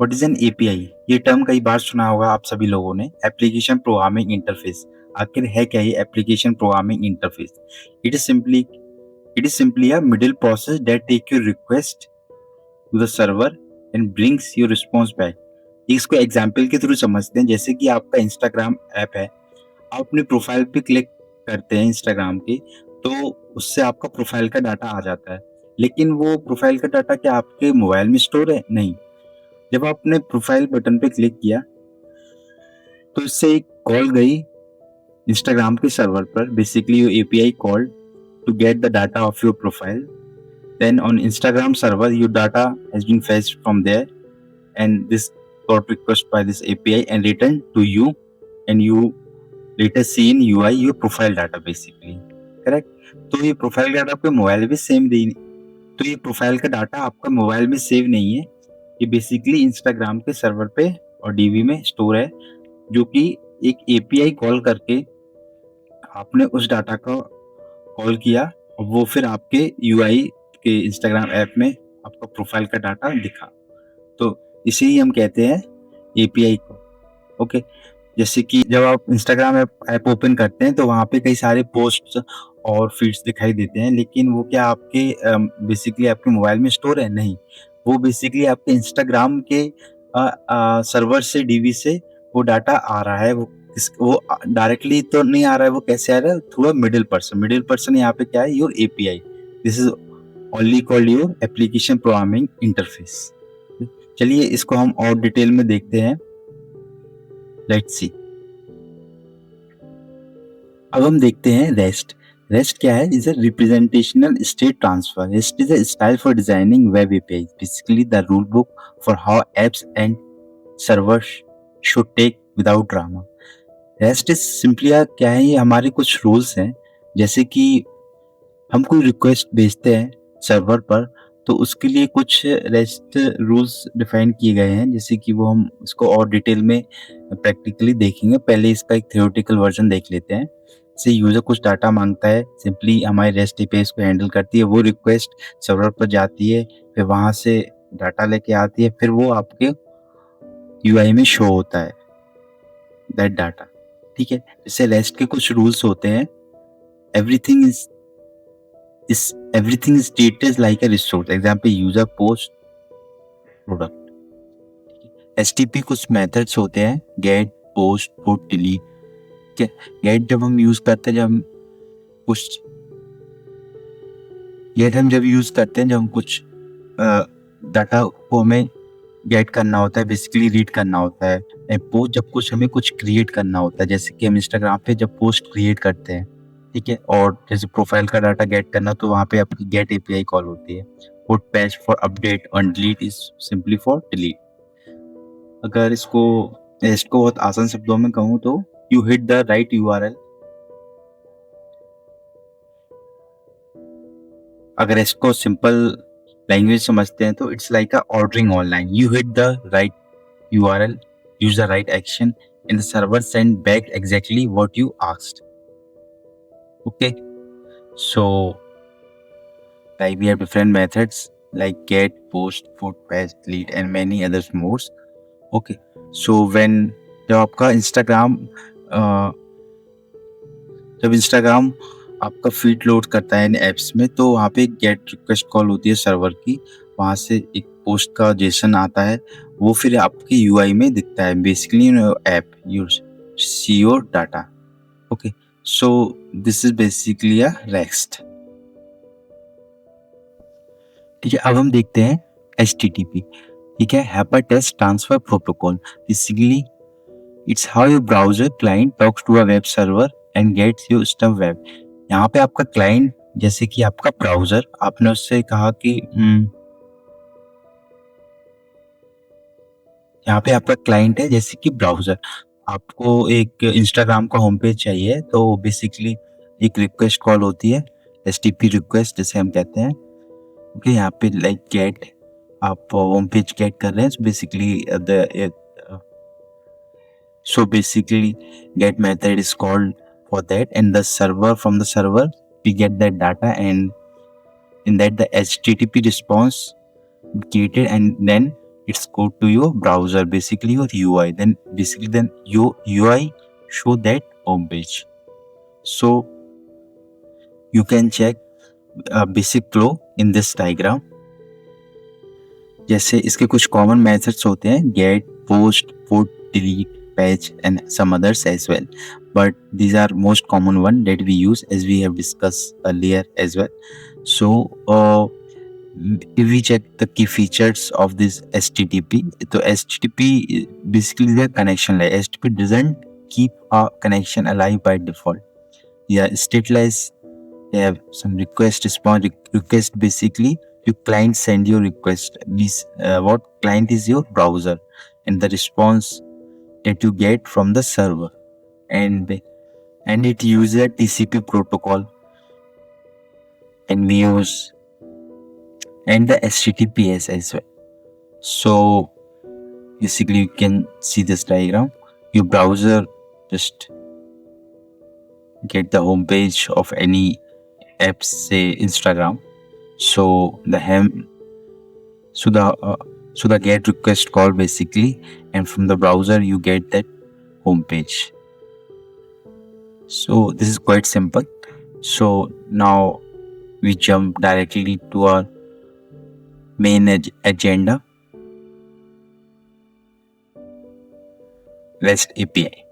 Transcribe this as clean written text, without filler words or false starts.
What is an API? ये term कई बार सुना होगा आप सभी लोगों ने। Application programming interface. आखिर है क्या ये application programming interface? It is simply it is simply a middle process that take your request to the server and brings your response back. इसको एग्जाम्पल के थ्रू समझते हैं। जैसे कि आपका इंस्टाग्राम ऐप है, आप अपने प्रोफाइल पे क्लिक करते हैं इंस्टाग्राम की, तो उससे आपका प्रोफाइल का डाटा आ जाता है। लेकिन वो प्रोफाइल का डाटा क्या आपके मोबाइल में स्टोर है? नहीं। जब आपने प्रोफाइल बटन पे क्लिक किया तो इससे एक कॉल गई इंस्टाग्राम के सर्वर पर। Basically your API call to get the data of your profile. Then on Instagram server, your data has been fetched from there, and this got request by this API and returned to you, and you later see in UI your profile data basically. Correct? तो ये profile data आपके mobile में save नहीं, तो ये profile का data आपका mobile में सेव नहीं है। ये बेसिकली इंस्टाग्राम के सर्वर पे और डीबी में स्टोर है, जो कि एक एपीआई कॉल करके आपने उस डाटा का कॉल किया और वो फिर आपके यूआई के इंस्टाग्राम ऐप में आपका प्रोफाइल का डाटा दिखा। तो इसे ही हम कहते हैं एपीआई को। ओके, जैसे कि जब आप इंस्टाग्राम ऐप ओपन करते हैं तो वहाँ पे कई सारे पोस्ट और फीड्स दिखाई देते हैं, लेकिन वो क्या आपके बेसिकली आपके मोबाइल में स्टोर है? नहीं। वो बेसिकली आपके इंस्टाग्राम के सर्वर से, डीबी से वो डाटा आ रहा है। वो डायरेक्टली तो नहीं आ रहा है। वो कैसे आ रहा है? थ्रू अ मिडिल पर्सन यहाँ पे क्या है? Your API. This is only called your application programming interface. चलिए इसको हम और डिटेल में देखते हैं। Let's see. अब हम देखते हैं रेस्ट। रेस्ट क्या है? Is a representational state transfer. REST is a style for designing web API, basically the rule book for how apps and servers should take without drama. REST is simply क्या है? ये हमारे कुछ rules हैं। जैसे कि हम कोई रिक्वेस्ट भेजते हैं सर्वर पर, तो उसके लिए कुछ रेस्ट रूल्स डिफाइन किए गए हैं। जैसे कि वो हम इसको और डिटेल में प्रैक्टिकली देखेंगे। पहले इसका एक थ्योरेटिकल वर्जन देख लेते हैं। जैसे यूजर कुछ डाटा मांगता है, सिंपली हमारी रेस्ट एपीआई को हैंडल करती है। वो रिक्वेस्ट सर्वर पर जाती है, फिर वहां से डाटा लेके आती है, फिर वो आपके यूआई में शो होता है दैट डाटा। ठीक है, जैसे रेस्ट के कुछ रूल्स होते हैं। Everything is treated like a resource. Example user post product. STP कुछ मेथड्स होते हैं, गेट, पोस्ट, पुट, डिलीट। ठीक है, गेट जब हम यूज करते हैं जब हम कुछ डाटा को हमें गेट करना होता है, बेसिकली रीड करना होता है। एंड पोस्ट जब कुछ हमें कुछ क्रिएट करना होता है, जैसे कि हम इंस्टाग्राम पे जब पोस्ट क्रिएट करते हैं, ठीक है, और जैसे प्रोफाइल का डाटा गेट करना, तो वहाँ पे आपकी गेट एपीआई कॉल होती है। पुट, पैच फॉर अपडेट, और delete is simply for delete. अगर इसको बहुत आसान शब्दों में कहूँ तो you hit the right URL. अगर इसको सिंपल लैंग्वेज समझते हैं तो it's like a ordering online. You hit the right URL, use the right action, and the server send back exactly what you asked. Okay, so like we have different methods like get, post, put, patch, delete, and many others more. Okay, so जब आपका Instagram आपका feed load करता है इन apps में, तो वहाँ पे gate request call होती है सर्वर की। वहाँ से एक पोस्ट का जेसन आता है, वो फिर आपके यूआई में दिखता है। Basically in your app you see your data. Okay, so this is basically a REST. ठीक है, अब हम देखते हैं HTTP। ठीक है, hypertext transfer protocol. Basically it's how your browser client talks to a web server and gets your stuff web. यहाँ पे आपका क्लाइंट, जैसे कि आपका ब्राउजर, आपने उससे कहा कि यहाँ पे आपका क्लाइंट है जैसे कि ब्राउजर, आपको एक इंस्टाग्राम का होम पेज चाहिए, तो बेसिकली एक रिक्वेस्ट कॉल होती है, HTTP रिक्वेस्ट जैसे हम कहते हैं। ओके, यहाँ पे लाइक गेट, आप होम पेज गेट कर रहे हैं, basically get method is called for that, and the server, from the server we get that data, and in that the HTTP response created, and then it's go to your browser, basically your UI. Then your UI show that home page. So you can check basic flow in this diagram. जैसे इसके कुछ common methods होते हैं, get, post, put, delete, patch, and some others as well, but these are most common one that we use, as we have discussed earlier as well. So if we check the key features of this HTTP, so HTTP basically the connection layer. HTTP doesn't keep a connection alive by default. Yeah, stateless. They have some request response. Request basically your client send your request. This what client is your browser, and the response that you get from the server, and it uses a TCP protocol, and we use and the HTTPS as well. So basically you can see this diagram. Your browser just get the home page of any app, say Instagram. So the get request call basically, and from the browser you get that home page. So this is quite simple. So now we jump directly to our main agenda, REST API.